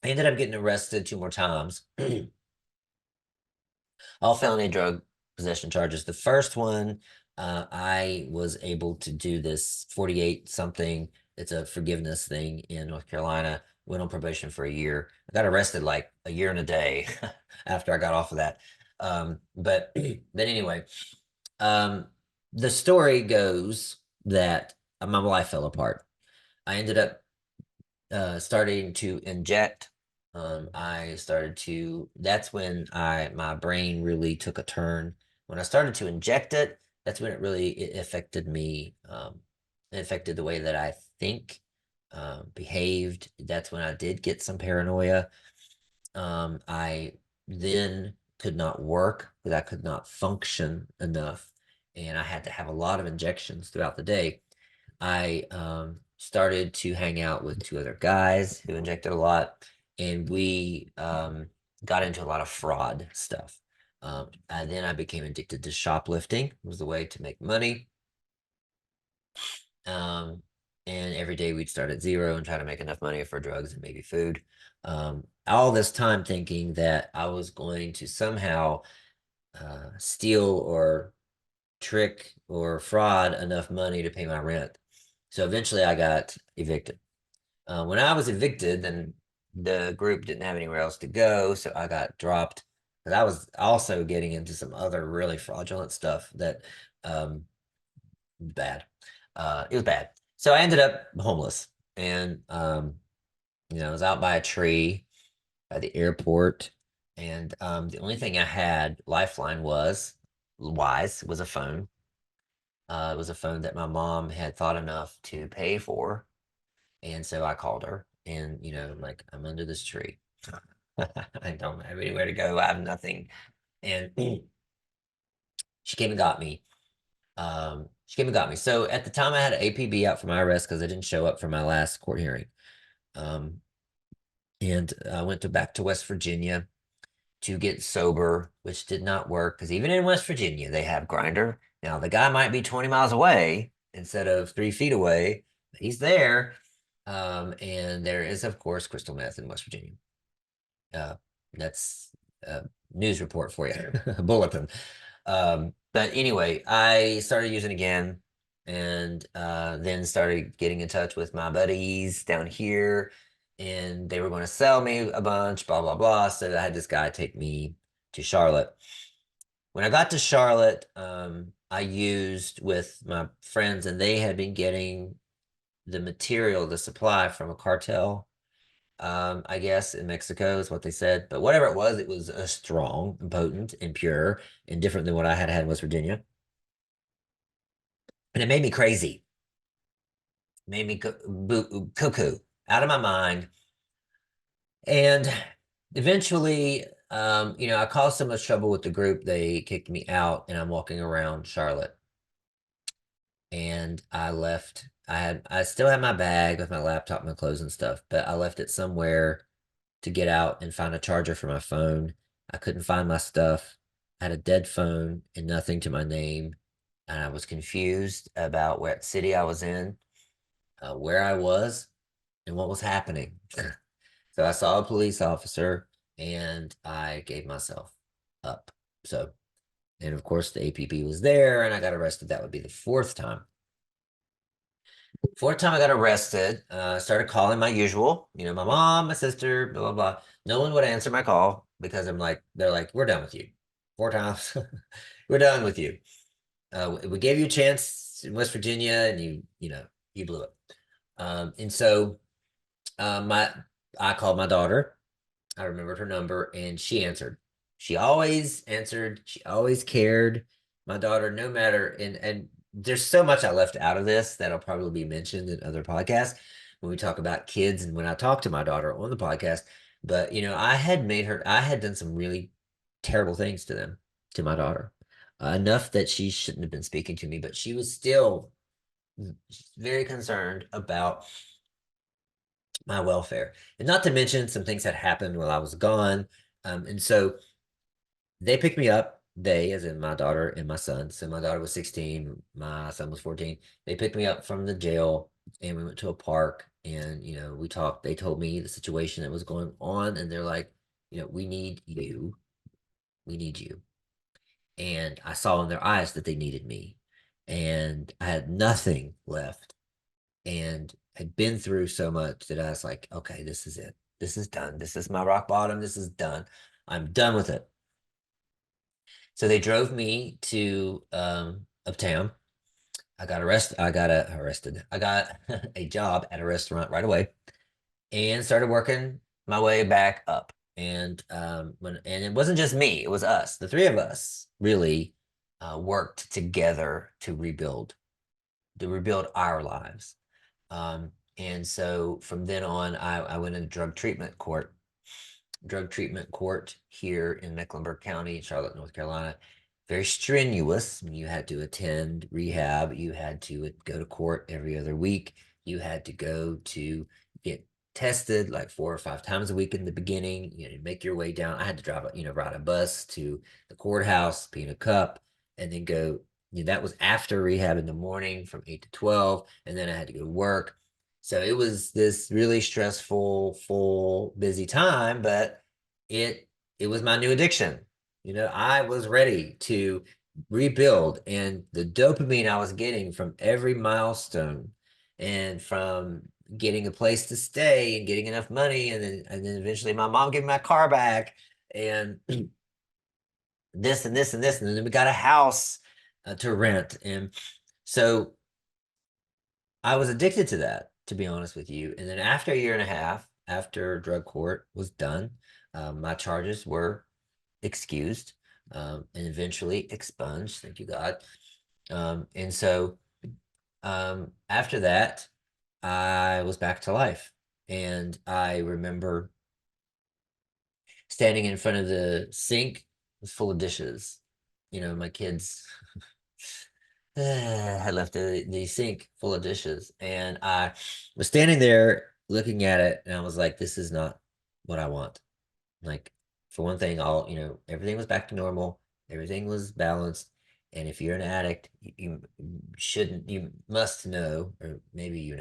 I ended up getting arrested 2 more times, all felony drug possession charges. The first one, I was able to do this 48 something. It's a forgiveness thing in North Carolina. Went on probation for a year. I got arrested like a year and a day after I got off of that. But then anyway, um, the story goes that my life fell apart. I ended up starting to inject. I started to, that's when my brain really took a turn. When I started to inject it, that's when it affected me. It affected the way that I think, behaved. That's when I did get some paranoia. I then could not work because I could not function enough. And I had to have a lot of injections throughout the day. I started to hang out with two other guys who injected a lot, and we got into a lot of fraud stuff. And then I became addicted to shoplifting. It was the way to make money. Um, and every day we'd start at zero and try to make enough money for drugs and maybe food. All this time thinking that I was going to somehow steal or trick or fraud enough money to pay my rent. So eventually I got evicted. When I was evicted, then the group didn't have anywhere else to go, so I got dropped. But I was also getting into some other really fraudulent stuff that um bad. It was bad. So I ended up homeless, and I was out by a tree by the airport, and the only thing I had lifeline was a phone. It was a phone that my mom had thought enough to pay for. And so I called her and, like, I'm under this tree. I don't have anywhere to go. I have nothing. And she came and got me. She came and got me. So at the time I had an APB out for my arrest because I didn't show up for my last court hearing. Um, and I went back to West Virginia to get sober, which did not work because even in West Virginia, they have grinder. Now the guy might be 20 miles away instead of 3 feet away, but he's there. And there is, of course, crystal meth in West Virginia. Uh, that's a news report for you, a bulletin. But anyway, I started using again and then started getting in touch with my buddies down here, and they were going to sell me a bunch, blah, blah, blah. So I had this guy take me to Charlotte. When I got to Charlotte, I used with my friends, and they had been getting the material, the supply from a cartel, I guess in Mexico is what they said. But whatever it was strong and potent and pure and different than what I had in West Virginia. And it made me crazy. Made me cuckoo, out of my mind. And eventually, I caused so much trouble with the group, they kicked me out, and I'm walking around Charlotte. And I still had my bag with my laptop, my clothes and stuff, but I left it somewhere to get out and find a charger for my phone. I couldn't find my stuff. I had a dead phone and nothing to my name. And I was confused about what city I was in, where I was, and what was happening. So I saw a police officer and I gave myself up. So, and of course, the APB was there and I got arrested. That would be the fourth time. Fourth time I got arrested, started calling my usual, my mom, my sister, blah, blah, blah. No one would answer my call because they're like, we're done with you. 4 times, we're done with you. We gave you a chance in West Virginia, and you blew it. And so my I called my daughter. I remembered her number, and she answered. She always answered. She always cared. My daughter, no matter, and there's so much I left out of this that'll probably be mentioned in other podcasts when we talk about kids and when I talk to my daughter on the podcast. But I had done some really terrible things to them, to my daughter, enough that she shouldn't have been speaking to me, but she was still very concerned about my welfare. And not to mention some things had happened while I was gone. And so they picked me up. They, as in my daughter and my son. So my daughter was 16, my son was 14. They picked me up from the jail and we went to a park and, we talked. They told me the situation that was going on. And they're like, we need you. We need you. And I saw in their eyes that they needed me. And I had nothing left and had been through so much that I was like, okay, this is it. This is done. This is my rock bottom. This is done. I'm done with it. So they drove me to uptown. I got arrested. I got a job at a restaurant right away and started working my way back up. And and it wasn't just me, it was us. The three of us really worked together to rebuild our lives. And so from then on, I went into drug treatment court here in Mecklenburg County, Charlotte, North Carolina. Very strenuous. You had to attend rehab. You had to go to court every other week. You had to go to get tested like 4 or 5 times a week in the beginning. Make your way down. I had to ride a bus to the courthouse, pee in a cup, and then go. That was after rehab in the morning from 8 to 12, and then I had to go to work. So it was this really stressful, full, busy time, but it was my new addiction. I was ready to rebuild, and the dopamine I was getting from every milestone and from getting a place to stay and getting enough money, and then eventually my mom gave me my car back and this and this and this, and then we got a house to rent. And so I was addicted to that, to be honest with you. And then after a year and a half, after drug court was done, my charges were excused and eventually expunged. Thank you, God. And so after that, I was back to life. And I remember standing in front of the sink, it was full of dishes. My kids had left the sink full of dishes. And I was standing there looking at it, and I was like, this is not what I want. Like, for one thing, everything was back to normal, everything was balanced. And if you're an addict, you must know, or maybe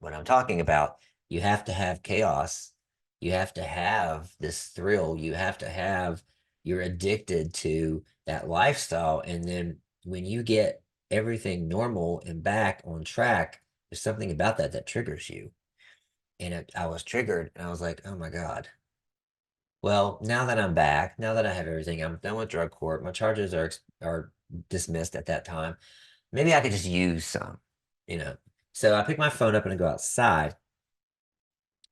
what I'm talking about. You have to have chaos. You have to have this thrill. You're addicted to that lifestyle. And then when you get everything normal and back on track, there's something about that triggers you. And I was triggered, and I was like, oh my God. Well, now that I'm back, now that I have everything, I'm done with drug court. My charges are dismissed at that time. Maybe I could just use some, you know. So I picked my phone up and I go outside.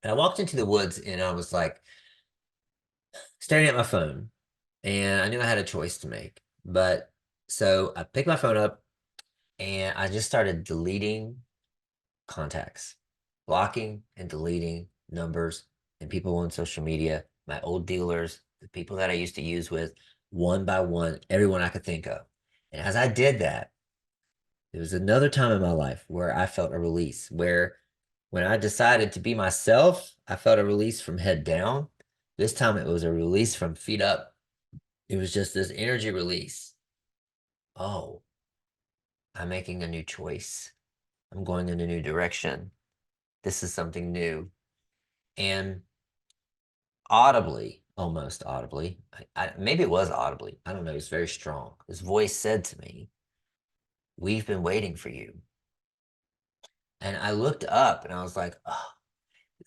And I walked into the woods and I was like staring at my phone. And I knew I had a choice to make. But so I picked my phone up and I just started deleting contacts, blocking and deleting numbers and people on social media, my old dealers, the people that I used to use with, one by one, everyone I could think of. And as I did that, there was another time in my life where I felt a release, where when I decided to be myself, I felt a release from head down. This time it was a release from feet up. It was just this energy release. Oh, I'm making a new choice. I'm going in a new direction. This is something new. And audibly, almost audibly, maybe it was audibly, I don't know, it's very strong. His voice said to me, we've been waiting for you. And I looked up and I was like, oh,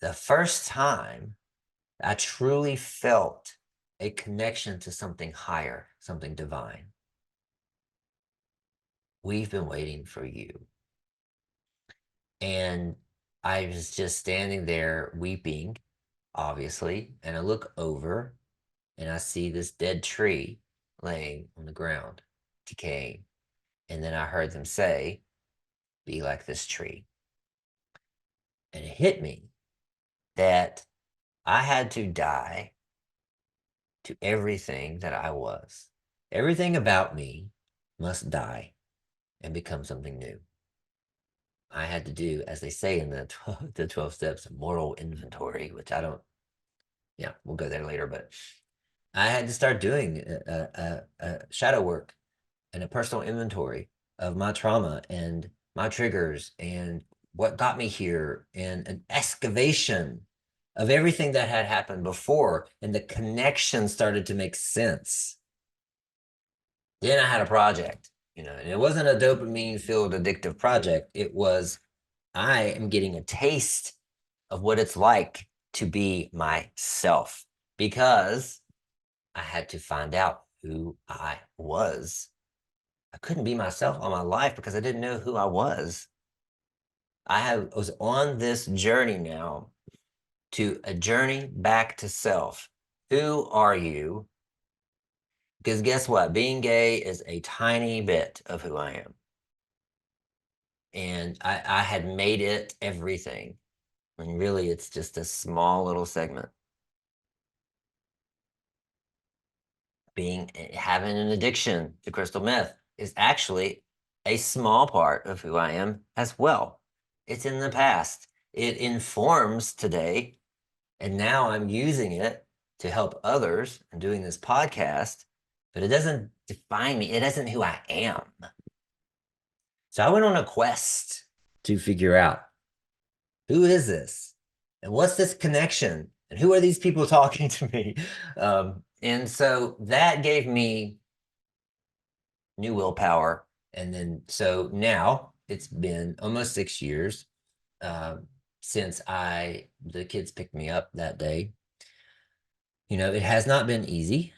the first time I truly felt a connection to something higher, something divine. we've been waiting for you. And I was just standing there weeping, obviously, and I look over and I see this dead tree laying on the ground, decaying. And then I heard them say, be like this tree. And it hit me that I had to die to everything that I was. Everything about me must die and become something new. I had to do, as they say in the 12 steps, moral inventory, which I don't, yeah, we'll go there later, but I had to start doing shadow work and a personal inventory of my trauma and my triggers and what got me here and an excavation of everything that had happened before. And the connection started to make sense. Then I had a project, and it wasn't a dopamine filled addictive project. It was, I am getting a taste of what it's like to be myself because I had to find out who I was. I couldn't be myself all my life because I didn't know who I was. Was on this journey now to a journey back to self. Who are you? Because guess what? Being gay is a tiny bit of who I am. And I had made it everything. And really, it's just a small little segment. Having an addiction to crystal meth is actually a small part of who I am as well. It's in the past. It informs today. And now I'm using it to help others and doing this podcast, but it doesn't define me. It isn't who I am. So I went on a quest to figure out, who is this? And what's this connection? And who are these people talking to me? And so that gave me new willpower. And then, so now it's been almost 6 years since the kids picked me up that day. It has not been easy.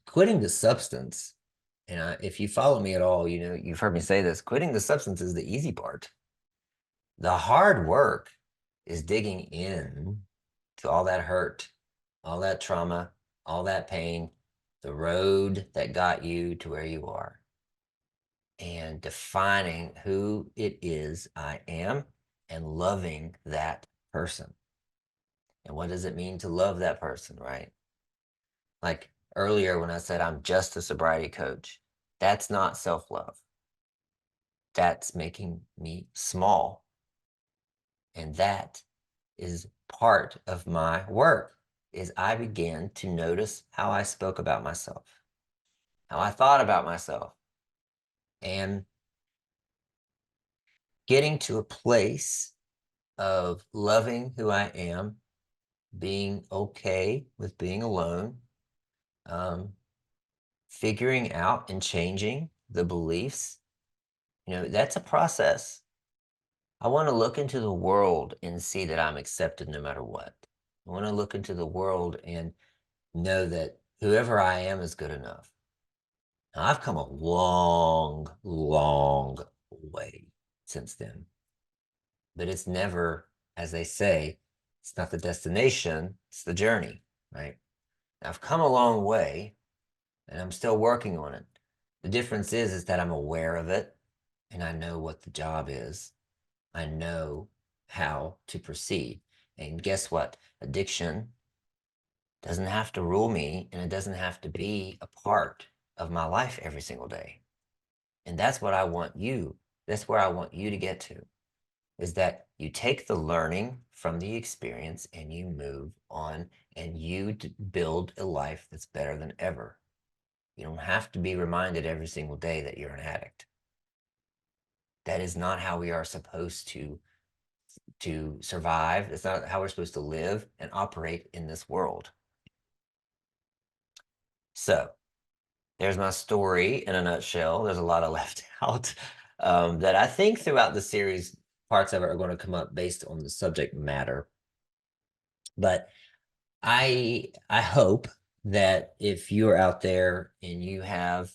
Quitting the substance, and if you follow me at all, you've heard me say this, quitting the substance is the easy part. The hard work is digging in to all that hurt, all that trauma, all that pain, the road that got you to where you are, and defining who it is I am and loving that person. And what does it mean to love that person, right? Like earlier when I said I'm just a sobriety coach, that's not self-love. That's making me small. And that is part of my work, is I began to notice how I spoke about myself, how I thought about myself, and getting to a place of loving who I am, being okay with being alone, figuring out and changing the beliefs. That's a process. I want to look into the world and see that I'm accepted no matter what. I want to look into the world and know that whoever I am is good enough. Now, I've come a long, long way since then, but it's never, as they say, it's not the destination, it's the journey, right? I've come a long way and I'm still working on it. The difference is that I'm aware of it and I know what the job is. I know how to proceed. And guess what? Addiction doesn't have to rule me and it doesn't have to be a part of my life every single day. And that's what I want you. That's where I want you to get to, is that you take the learning from the experience and you move on and you build a life that's better than ever. You don't have to be reminded every single day that you're an addict. That is not how we are supposed to survive. It's not how we're supposed to live and operate in this world. So there's my story in a nutshell. There's a lot of left out that I think throughout the series, parts of it are going to come up based on the subject matter. But I hope that if you're out there and you have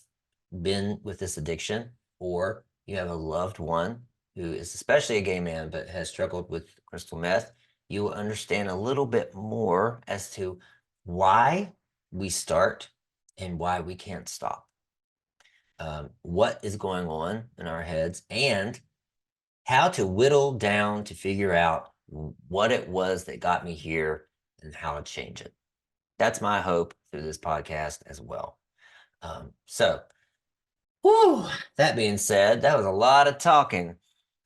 been with this addiction, or you have a loved one who is especially a gay man but has struggled with crystal meth, you will understand a little bit more as to why we start and why we can't stop. What is going on in our heads, and how to whittle down to figure out what it was that got me here and how to change it. That's my hope through this podcast as well. So, whew, that being said, that was a lot of talking.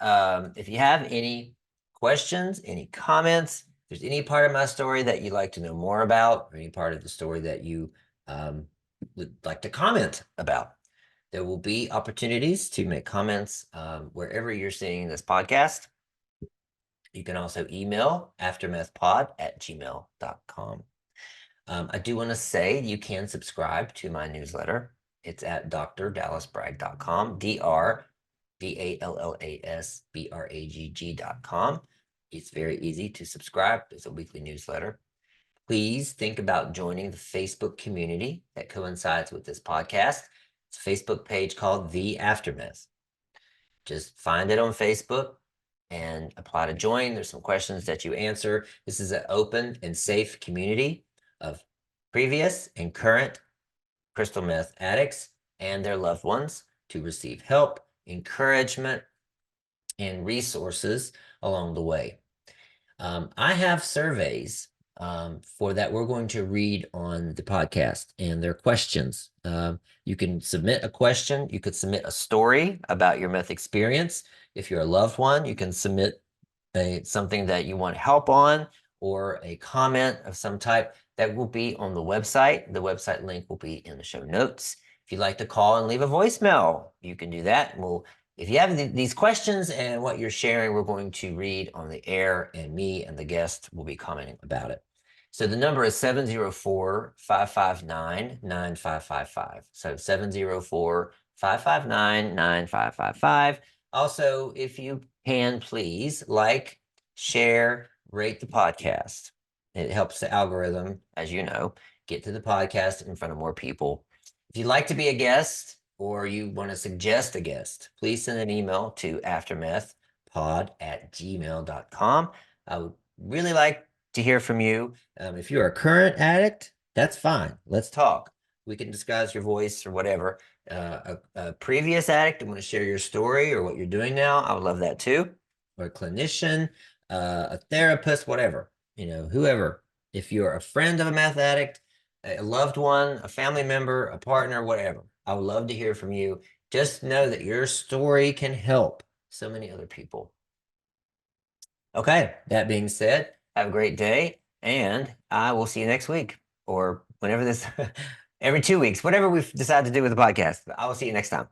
If you have any questions, any comments, if there's any part of my story that you'd like to know more about, or any part of the story that you would like to comment about, there will be opportunities to make comments wherever you're seeing this podcast. You can also email aftermethpod@gmail.com. I do want to say you can subscribe to my newsletter. It's at drdallasbragg.com, DRDALLASBRAGG.com. It's very easy to subscribe. It's a weekly newsletter. Please think about joining the Facebook community that coincides with this podcast. It's a Facebook page called The Aftermeth. Just find it on Facebook and apply to join. There's some questions that you answer. This is an open and safe community of previous and current crystal meth addicts and their loved ones to receive help, encouragement, and resources along the way. I have surveys for that we're going to read on the podcast, and they're questions. You can submit a question. You could submit a story about your meth experience. If you're a loved one, you can submit something that you want help on, or a comment of some type that will be on the website. The website link will be in the show notes. If you'd like to call and leave a voicemail, you can do that. If you have these questions and what you're sharing, we're going to read on the air, and me and the guest will be commenting about it. So the number is 704-559-9555. So 704-559-9555. Also, if you can, please share, rate the podcast. It helps the algorithm, as you know, get to the podcast in front of more people. If you'd like to be a guest, or you want to suggest a guest, please send an email to aftermethpod@gmail.com. I would really like to hear from you. If you're a current addict, that's fine. Let's talk. We can disguise your voice or whatever. A previous addict, want to share your story or what you're doing now, I would love that too. Or a clinician, a therapist, whatever, whoever. If you're a friend of a meth addict, a loved one, a family member, a partner, whatever, I would love to hear from you. Just know that your story can help so many other people. Okay, that being said, have a great day, and I will see you next week, or whenever this, every 2 weeks, whatever we decide to do with the podcast. I will see you next time.